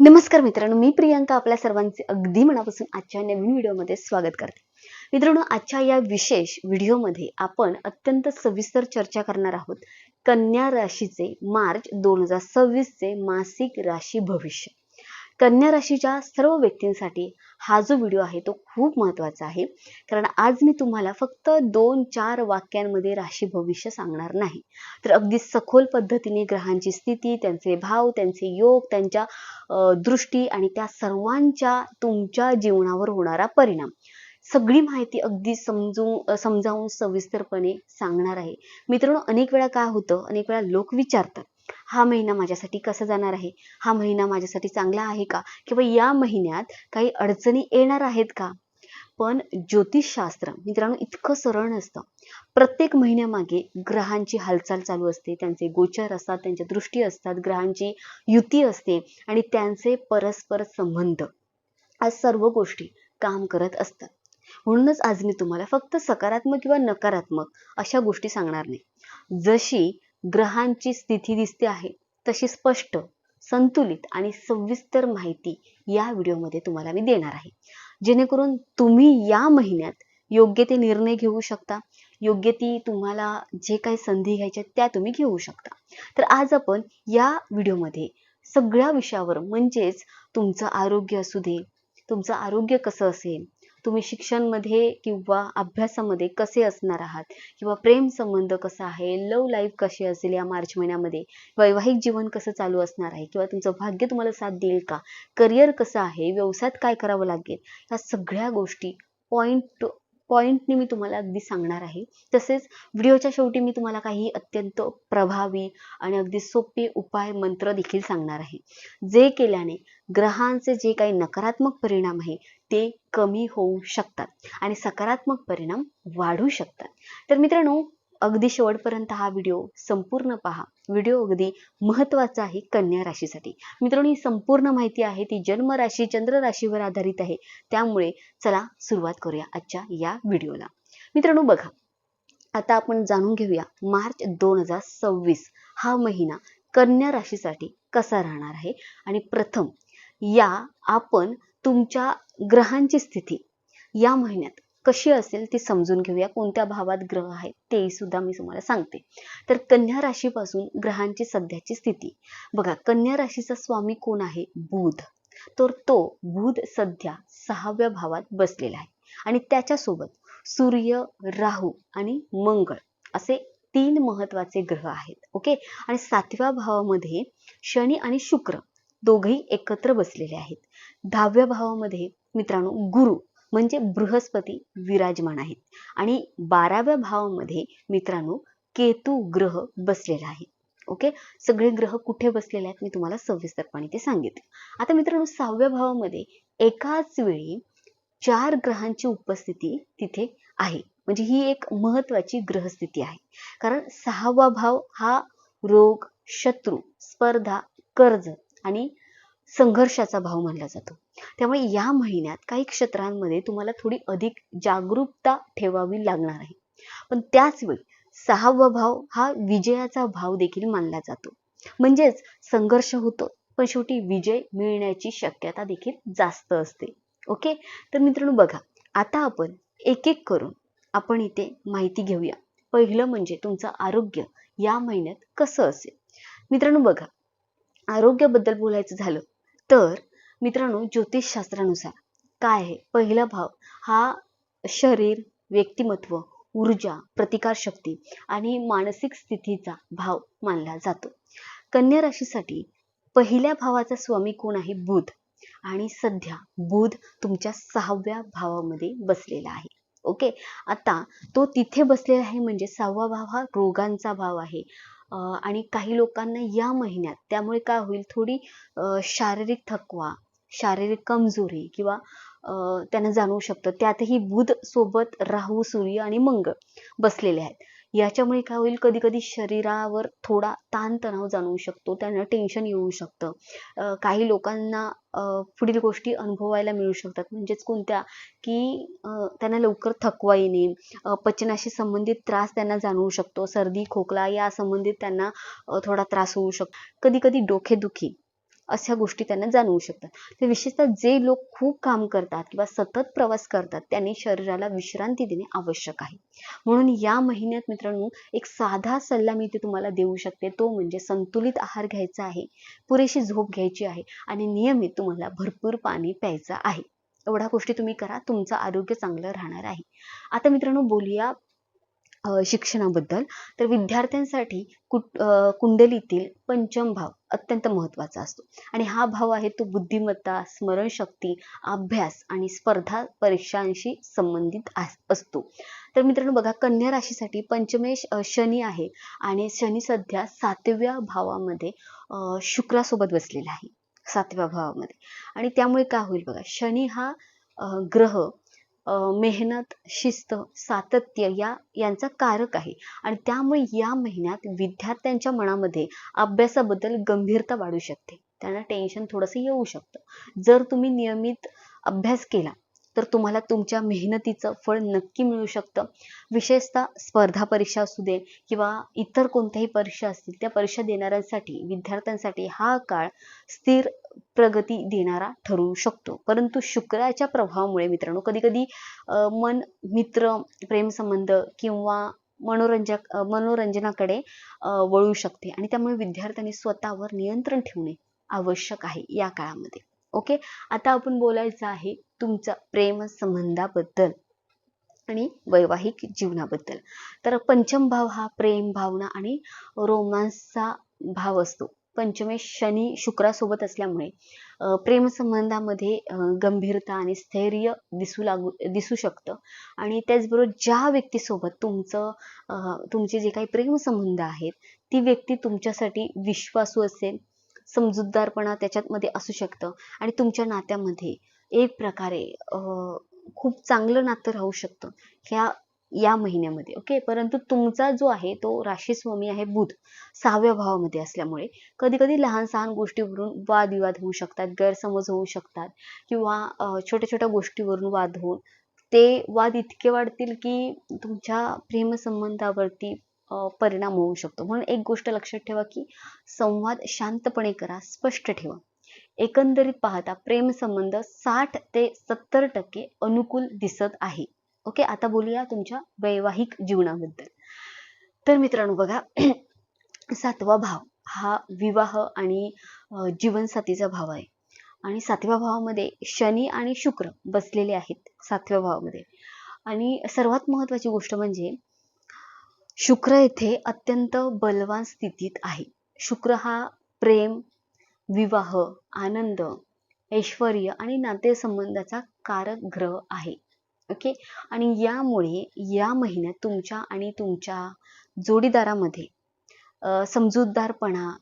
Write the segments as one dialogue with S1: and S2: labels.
S1: नमस्कार मित्रांनो, मी प्रियांका आपल्या सर्वांचे अगदी मनापासून आजच्या नवीन व्हिडिओमध्ये स्वागत करते. मित्रांनो, आजच्या या विशेष व्हिडिओमध्ये आपण अत्यंत सविस्तर चर्चा करणार आहोत कन्या राशीचे मार्च 2026 चे मासिक राशी भविष्य. कन्या राशीच्या सर्व व्यक्तींसाठी हा जो व्हिडिओ आहे तो खूप महत्त्वाचा आहे, कारण आज मी तुम्हाला फक्त 2-4 वाक्यांमध्ये राशी भविष्य सांगणार नाही, तर अगदी सखोल पद्धतीने ग्रहांची स्थिती, त्यांचे भाव, त्यांचे योग, त्यांच्या दृष्टी आणि त्या सर्वांच्या तुमच्या जीवनावर होणारा परिणाम, सगळी माहिती अगदी समजावून सविस्तरपणे सांगणार आहे. मित्रांनो, अनेक वेळा काय होतं, अनेक वेळा लोक विचारतात, हा महिना माझ्यासाठी कसा जाणार आहे, हा महिना माझ्यासाठी चांगला आहे का, किंवा या महिन्यात काही अडचणी येणार आहेत का. पण ज्योतिषशास्त्र मित्रांनो इतकं सरळ नसतं. प्रत्येक महिन्यामागे ग्रहांची हालचाल चालू असते, त्यांचे गोचर असतात, त्यांच्या दृष्टी असतात, ग्रहांची युती असते आणि त्यांचे परस्पर संबंध, आज सर्व गोष्टी काम करत असतात. म्हणूनच आज मी तुम्हाला फक्त सकारात्मक किंवा नकारात्मक अशा गोष्टी सांगणार नाही. जशी ग्रहांची स्थिती दिसते आहे तशी स्पष्ट, संतुलित आणि सविस्तर माहिती या व्हिडिओमध्ये तुम्हाला मी देणार आहे, जेणेकरून तुम्ही या महिन्यात योग्य ते निर्णय घेऊ शकता, योग्य ती तुम्हाला जे काही संधी घ्यायच्या त्या तुम्ही घेऊ शकता. तर आज आपण या व्हिडिओमध्ये सगळ्या विषयावर, म्हणजेच तुमचं आरोग्य असू दे, तुमचं आरोग्य कसं असेल, तुम्ही शिक्षणमध्ये किंवा अभ्यासामध्ये कसे असणार आहात, किंवा प्रेम संबंध कसा आहे, लव्ह लाईफ कशी असेल या मार्च महिन्यामध्ये, वैवाहिक जीवन कसं चालू असणार आहे, किंवा तुमचं भाग्य तुम्हाला साथ देईल का, करिअर कसं आहे, व्यवसायात काय करावं लागेल, या सगळ्या गोष्टी पॉइंटने मी तुम्हाला अगदी सांगणार आहे. तसेच व्हिडिओच्या शेवटी मी तुम्हाला काही अत्यंत प्रभावी आणि अगदी सोपे उपाय मंत्र देखील सांगणार आहे, जे केल्याने ग्रहांचे जे काही नकारात्मक परिणाम आहे ते कमी होऊ शकतात आणि सकारात्मक परिणाम वाढू शकतात. तर मित्रांनो, अगदी शेवटपर्यंत हा व्हिडिओ संपूर्ण पहा. व्हिडिओ अगदी महत्त्वाचा आहे कन्या राशीसाठी. मित्रांनो, ही संपूर्ण माहिती आहे ती जन्म राशी, चंद्र राशीवर आधारित आहे. त्यामुळे चला सुरुवात करूया आजच्या या व्हिडिओला. मित्रांनो बघा, आता आपण जाणून घेऊया मार्च 2026 हा महिना कन्या राशीसाठी कसा राहणार आहे. आणि प्रथम आपण तुमच्या ग्रहांची स्थिती या महिन्यात कशी असेल ती समजून घेऊया. कोणत्या भावात ग्रह आहेत ते सुद्धा मी तुम्हाला सांगते. तर कन्या राशीपासून ग्रहांची सध्याची स्थिती बघा. कन्या राशीचा स्वामी कोण आहे? बुध. तर तो बुध सध्या 6व्या भावात बसलेला आहे आणि त्याच्यासोबत सूर्य, राहू आणि मंगळ असे 3 महत्वाचे ग्रह आहेत. ओके. आणि 7व्या भावामध्ये शनी आणि शुक्र दोघेही एकत्र बसलेले आहेत. 10व्या भावामध्ये मित्रांनो गुरु म्हणजे बृहस्पती विराजमान आहेत आणि 12व्या भावामध्ये मित्रांनो केतू ग्रह बसलेला आहे. ओके. सगळे ग्रह कुठे बसलेले आहेत मी तुम्हाला सविस्तरपणे ते सांगितले. आता मित्रांनो, 6व्या भावामध्ये एकाच वेळी 4 ग्रहांची उपस्थिती तिथे आहे. म्हणजे ही एक महत्वाची ग्रहस्थिती आहे, कारण 6वा भाव हा रोग, शत्रू, स्पर्धा, कर्ज आणि संघर्षाचा भाव मानला जातो. त्यामुळे या महिन्यात काही क्षेत्रांमध्ये तुम्हाला थोडी अधिक जागरूकता ठेवावी लागणार आहे. पण त्याच वेळी 6वा भाव हा विजयाचा भाव देखील मानला जातो. म्हणजेच संघर्ष होतो पण शेवटी विजय मिळण्याची शक्यता देखील जास्त असते. ओके. तर मित्रांनो बघा, आता आपण एक एक करून आपण इथे माहिती घेऊया. पहिलं म्हणजे तुमचं आरोग्य या महिन्यात कसं असेल. मित्रांनो बघा, आरोग्याबद्दल बोलायचं झालं तर मित्रांनो ज्योतिषशास्त्रानुसार काय आहे, पहिला भाव हा शरीर, व्यक्तिमत्व, ऊर्जा, प्रतिकारशक्ती आणि मानसिक स्थितीचा भाव मानला जातो. कन्या राशीसाठी पहिल्या भावाचा स्वामी कोण आहे? बुध. आणि सध्या बुध तुमच्या 6व्या भावामध्ये बसलेला आहे. ओके. आता तो तिथे बसलेला आहे म्हणजे 6वा भाव हा रोगांचा भाव आहे. आणि काही लोकांना या महिन्यात त्यामुळे काय होईल, थोडी शारीरिक थकवा, शारीरिक कमजोरी किंवा त्यांना जाणवू शकतं. त्यातही बुध सोबत राहू, सूर्य आणि मंगळ बसलेले आहेत. याच्यामुळे काय होईल, कधी कधी शरीरावर थोडा ताणतणाव जाणवू शकतो, त्यांना टेन्शन येऊ शकतं. काही लोकांना पुढील गोष्टी अनुभवायला मिळू शकतात. म्हणजेच कोणत्या, की त्यांना लवकर थकवा येणे, पचनाशी संबंधित त्रास त्यांना जाणवू शकतो, सर्दी खोकला या संबंधित त्यांना थोडा त्रास होऊ शकतो. कधी कधी डोकेदुखी अशा गोष्टी त्यांना जाणवू शकतात. तर विशेषतः जे लोक खूप काम करतात किंवा सतत प्रवास करतात त्यांनी शरीराला विश्रांती देणे आवश्यक आहे. म्हणून या महिन्यात मित्रांनो एक साधा सल्ला मी इथे तुम्हाला देऊ शकते, तो म्हणजे संतुलित आहार घ्यायचा आहे, पुरेशी झोप घ्यायची आहे आणि नियमित तुम्हाला भरपूर पाणी प्यायचं आहे. एवढ्या गोष्टी तुम्ही करा, तुमचं आरोग्य चांगलं राहणार आहे. आता मित्रांनो बोलूया शिक्षणाबद्दल. तर विद्यार्थ्यांसाठी कुंडलीतील पंचम भाव अत्यंत महत्त्वाचा असतो आणि हा भाव आहे तो बुद्धिमत्ता, स्मरणशक्ती, अभ्यास आणि स्पर्धा परीक्षांशी संबंधित असतो. तर मित्रांनो बघा, कन्या राशीसाठी पंचमेश शनी आहे आणि शनी सध्या 7व्या भावामध्ये शुक्रासोबत बसलेला आहे, 7व्या भावामध्ये. आणि त्यामुळे काय होईल बघा, शनी हा ग्रह मेहनत, शिस्त, सातत्य यांचा कारक आहे आणि त्यामुळे या महिन्यात विद्यार्थ्यांच्या मनामध्ये अभ्यासाबद्दल गंभीरता वाढू शकते. त्यांना टेन्शन थोडंसं येऊ शकतं. जर तुम्ही नियमित अभ्यास केला तर तुम्हाला तुमच्या मेहनतीचं फळ नक्की मिळू शकतं. विशेषतः स्पर्धा परीक्षा असू दे किंवा इतर कोणत्याही परीक्षा असतील, त्या परीक्षा देणाऱ्यांसाठी, विद्यार्थ्यांसाठी हा काळ स्थिर प्रगती देणारा ठरू शकतो. परंतु शुक्राच्या प्रभावामुळे मित्रांनो कधी कधी मन मित्र, प्रेमसंबंध किंवा मनोरंजनाकडे वळू शकते आणि त्यामुळे विद्यार्थ्यांनी स्वतःवर नियंत्रण ठेवणे आवश्यक आहे या काळामध्ये. ओके, आता आपण बोलायचं आहे तुमच्या प्रेम संबंधाबद्दल आणि वैवाहिक जीवनाबद्दल. तर पंचम भाव हा प्रेम, भावना आणि रोमांसचा भाव असतो. पंचमेश शनी शुक्रासोबत असल्यामुळे प्रेम संबंधामध्ये गंभीरता आणि स्थैर्य दिसू शकतं आणि त्याचबरोबर ज्या व्यक्तीसोबत तुमचे जे काही प्रेम संबंध आहेत, ती व्यक्ती तुमच्यासाठी विश्वासू असेल, समजूतदारपणा त्याच्यामध्ये असू शकतं आणि तुमच्या नात्यामध्ये एक प्रकारे खूप चांगलं नातं राहू शकतं या महिन्यामध्ये. ओके, परंतु तुमचा जो आहे तो राशी स्वामी आहे बुध, 6व्या भावामध्ये असल्यामुळे कधी कधी लहान सहान गोष्टीवरून वादविवाद होऊ शकतात, गैरसमज होऊ शकतात किंवा छोट्या छोट्या गोष्टीवरून वाद होऊन ते वाद इतके वाढतील की तुमच्या प्रेमसंबंधावरती परिणाम होऊ शकतो. म्हणून एक गोष्ट लक्षात ठेवा की संवाद शांतपणे करा, स्पष्ट ठेवा. एकंदरीत पाहता प्रेमसंबंध 60 ते 70% अनुकूल दिसत आहे. ओके, आता बोलूया तुमच्या वैवाहिक जीवनाबद्दल. तर मित्रांनो बघा, 7वा भाव हा विवाह आणि जीवनसाथीचा भाव आहे आणि 7व्या भावामध्ये शनी आणि शुक्र बसलेले आहेत 7व्या भावामध्ये. आणि सर्वात महत्त्वाची गोष्ट म्हणजे शुक्र येथे अत्यंत बलवान स्थितीत आहे. शुक्र हा प्रेम, विवाह, आनंद, ऐश्वर्य आणि नातेसंबंधाचा कारक ग्रह आहे. ओके, आणि यामुळे या महिन्यात तुमच्या आणि तुमच्या जोडीदारामध्ये समजूतदारपणा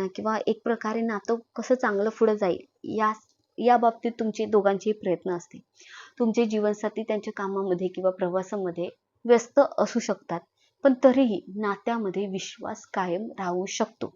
S1: किंवा एक प्रकारे नातं कसं चांगलं पुढे जाईल या बाबतीत तुमचे दोघांचे प्रयत्न असतील. तुमचे जीवनसाथी त्यांच्या कामामध्ये किंवा प्रवासामध्ये व्यस्त असू शकतात, पण तरीही नात्यामध्ये विश्वास कायम राहू शकतो.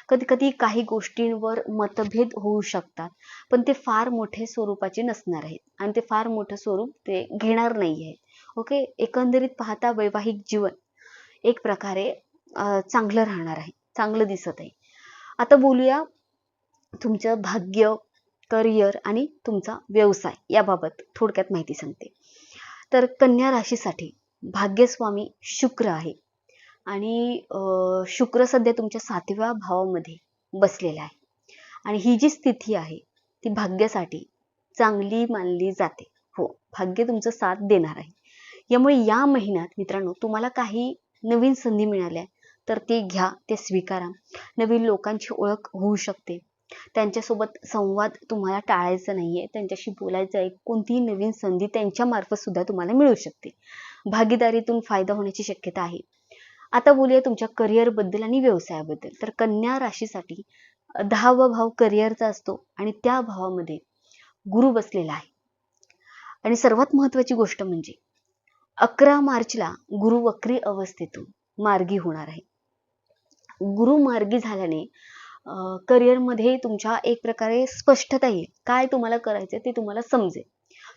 S1: कधी कधी काही गोष्टींवर मतभेद होऊ शकतात, पण ते फार मोठे स्वरूपाचे नसणार आहेत आणि ते फार मोठं स्वरूप ते घेणार नाही आहेत. ओके, एकंदरीत पाहता वैवाहिक जीवन एक प्रकारे चांगलं राहणार आहे, चांगलं दिसत आहे. आता बोलूया तुमचं भाग्य, करिअर आणि तुमचा व्यवसाय याबाबत थोडक्यात माहिती सांगते. तर कन्या राशीसाठी भाग्यस्वामी शुक्र आहे आणि शुक्र सध्या तुमच्या 7व्या भावामध्ये बसलेला आहे आणि ही जी स्थिती आहे ती भाग्यासाठी चांगली मानली जाते. हो, भाग्य तुमचं साथ देणार आहे. यामुळे या महिन्यात मित्रांनो तुम्हाला काही नवीन संधी मिळाल्या तर ते घ्या, ते स्वीकारा. नवीन लोकांची ओळख होऊ शकते, त्यांच्यासोबत संवाद तुम्हाला टाळायचा नाहीये, त्यांच्याशी बोलायचं आहे. कोणतीही नवीन संधी त्यांच्या मार्फत सुद्धा तुम्हाला मिळू शकते. भागीदारीतून फायदा होण्याची शक्यता आहे. आता बोलूया तुमच्या करिअर बद्दल आणि व्यवसायाबद्दल. तर कन्या राशीसाठी 10वा भाव करिअरचा असतो आणि त्या भावामध्ये गुरु बसलेला आहे. आणि सर्वात महत्त्वाची गोष्ट म्हणजे 11 मार्चला गुरु वक्री अवस्थेतून मार्गी होणार आहे. गुरु मार्गी झाल्याने करिअरमध्ये तुमच्या एक प्रकारे स्पष्टता येईल. काय तुम्हाला करायचं ते तुम्हाला समजेल.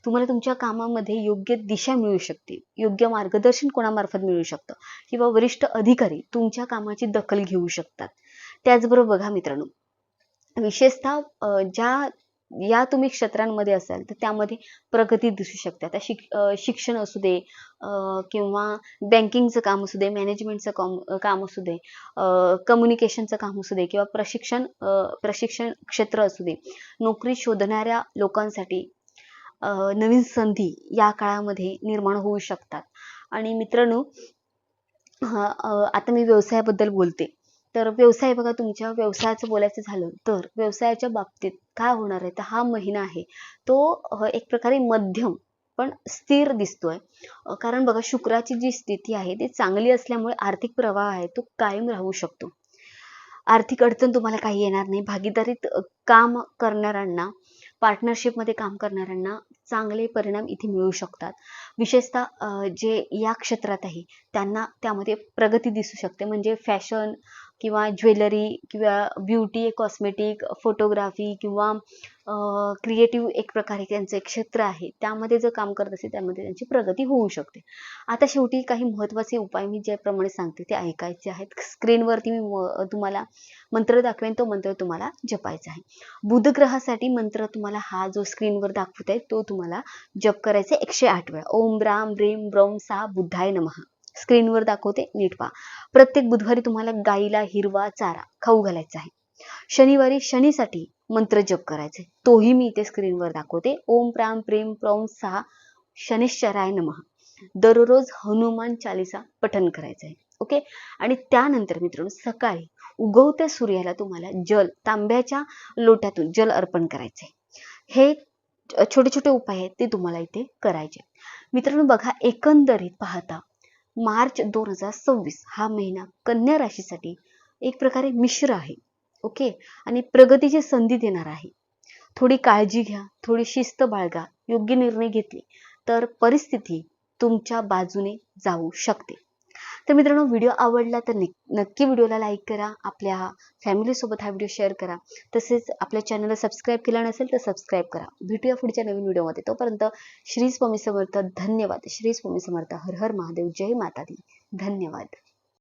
S1: तुम्हाला तुमच्या कामामध्ये योग्य दिशा मिळू शकते, योग्य मार्गदर्शन कोणामार्फत मिळू शकतं किंवा वरिष्ठ अधिकारी तुमच्या कामाची दखल घेऊ शकतात. त्याचबरोबर बघा मित्रांनो, विशेषतः या तुम्ही क्षेत्रांमध्ये असाल तर त्यामध्ये प्रगती दिसू शकते. आता शिक्षण असू दे, किंवा बँकिंगचं काम असू दे, मॅनेजमेंटचं काम असू दे, कम्युनिकेशनचं काम असू दे, किंवा प्रशिक्षण क्षेत्र असू दे, नोकरी शोधणाऱ्या लोकांसाठी नवीन संधी या काळामध्ये निर्माण होऊ शकतात. आणि मित्रांनो, आता मी व्यवसायाबद्दल बोलते. तर व्यवसाय बघा, तुमच्या व्यवसायाचं बोलायचं झालं तर व्यवसायाच्या बाबतीत काय होणार आहे, तर हा महिना आहे तो एक प्रकारे मध्यम पण स्थिर दिसतोय. कारण बघा, शुक्राची जी स्थिती आहे ती चांगली असल्यामुळे आर्थिक प्रवाह आहे तो कायम राहू शकतो. आर्थिक अडचण तुम्हाला काही येणार नाही. भागीदारीत काम करणाऱ्यांना, पार्टनरशिपमध्ये काम करणाऱ्यांना चांगले परिणाम इथे मिळू शकतात. विशेषतः जे या क्षेत्रात आहे त्यांना त्यामध्ये प्रगती दिसू शकते. म्हणजे फॅशन किंवा ज्वेलरी किंवा ब्युटी, कॉस्मेटिक, फोटोग्राफी किंवा क्रिएटिव्ह एक प्रकारे त्यांचं एक क्षेत्र आहे. त्यामध्ये जर काम करत असेल त्यामध्ये त्यांची प्रगती होऊ शकते. आता शेवटी काही महत्त्वाचे उपाय मी ज्याप्रमाणे सांगते ते ऐकायचे आहेत. स्क्रीनवरती मी तुम्हाला मंत्र दाखवेन, तो मंत्र तुम्हाला जपायचा आहे. बुध ग्रहासाठी मंत्र तुम्हाला हा जो स्क्रीनवर दाखवत आहे तो तुम्हाला जप करायचा 108 वेळा. ओम ब्राम ब्रीम ब्रौम सा बुद्धाय नमः. स्क्रीनवर दाखवते, नीट पहा. प्रत्येक बुधवारी तुम्हाला गाईला हिरवा चारा खाऊ घालायचा आहे. शनिवारी शनीसाठी मंत्र जप करायचे, तोही मी इथे स्क्रीनवर दाखवते. ओम प्राम प्रेम प्रौम सहा शनिश्चराय नमः. दररोज हनुमान चालीसा पठण करायचं आहे. ओके. आणि त्यानंतर मित्रांनो, सकाळी उगवत्या सूर्याला तुम्हाला तांब्याच्या लोट्यातून जल अर्पण करायचे. हे छोटे छोटे उपाय आहेत ते तुम्हाला इथे करायचे. मित्रांनो बघा, एकंदरीत पाहता मार्च 2026 हा महिना कन्या राशीसाठी एक प्रकारे मिश्र आहे. ओके. आणि प्रगतीची संधी देणार आहे. थोडी काळजी घ्या, थोडी शिस्त बाळगा, योग्य निर्णय घेतले तर परिस्थिती तुमच्या बाजूने जाऊ शकते. तर मित्रांनो, व्हिडिओ आवडला तर नक्की व्हिडिओला लाईक करा, आपल्या फॅमिलीसोबत हा व्हिडिओ शेअर करा. तसेच आपल्या चॅनलला सबस्क्राईब केला नसेल तर सबस्क्राईब करा. भेटूया पुढच्या नवीन व्हिडिओमध्ये. तोपर्यंत श्री स्वामी समर्थ. धन्यवाद. श्री स्वामी समर्थ. हर हर महादेव. जय माता दी. धन्यवाद.